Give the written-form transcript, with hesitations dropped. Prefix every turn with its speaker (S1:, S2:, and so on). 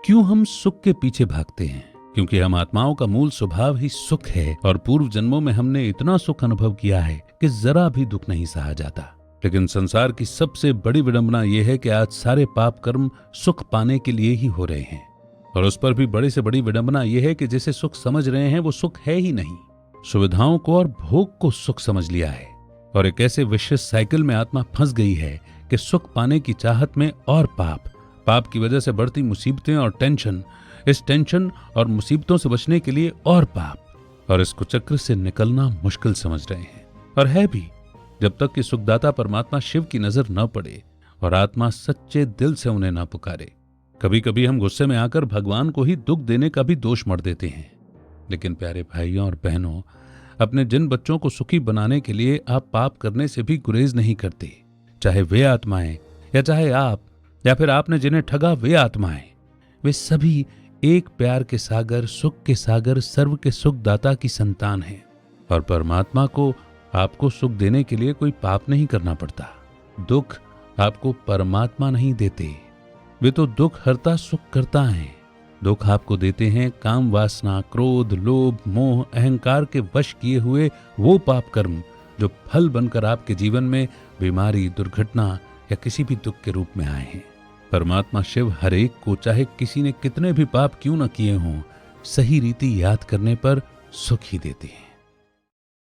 S1: क्यों हम सुख के पीछे भागते हैं? क्योंकि हम आत्माओं का मूल स्वभाव ही सुख है और पूर्व जन्मों में हमने इतना सुख अनुभव किया है कि जरा भी दुख नहीं सहा जाता। लेकिन संसार की सबसे बड़ी विडंबना यह है कि आज सारे पाप कर्म सुख पाने के लिए ही हो रहे हैं, और उस पर भी बड़ी से बड़ी विडंबना यह है कि जिसे सुख समझ रहे हैं वो सुख है ही नहीं। सुविधाओं को और भोग को सुख समझ लिया है और एक ऐसे विशेष साइकिल में आत्मा फंस गई है कि सुख पाने की चाहत में और पाप की वजह से बढ़ती मुसीबतें और टेंशन, इस टेंशन और मुसीबतों से बचने के लिए और पाप, और इस कुचक्र से निकलना मुश्किल समझ रहे हैं। और है भी, जब तक कि सुखदाता परमात्मा शिव की नजर न पड़े और आत्मा सच्चे दिल से उन्हें न पुकारे। कभी कभी हम गुस्से में आकर भगवान को ही दुख देने का भी दोष मढ़ देते हैं। लेकिन प्यारे भाइयों और बहनों, अपने जिन बच्चों को सुखी बनाने के लिए आप पाप करने से भी गुरेज नहीं करते, चाहे वे आत्माएं या चाहे आप या फिर आपने जिन्हें ठगा वे आत्माएं, वे सभी एक प्यार के सागर, सुख के सागर, सर्व के सुखदाता की संतान हैं। और परमात्मा को आपको सुख देने के लिए कोई पाप नहीं करना पड़ता। दुख आपको परमात्मा नहीं देते, वे तो दुख हरता सुख करता है। दुख आपको देते हैं काम वासना, क्रोध, लोभ, मोह, अहंकार के वश किए हुए वो पाप कर्म जो फल बनकर आपके जीवन में बीमारी, दुर्घटना या किसी भी दुख के रूप में आए हैं। परमात्मा शिव हर एक को, चाहे किसी ने कितने भी पाप क्यों न किए हों, सही रीति याद करने पर सुख ही देते हैं।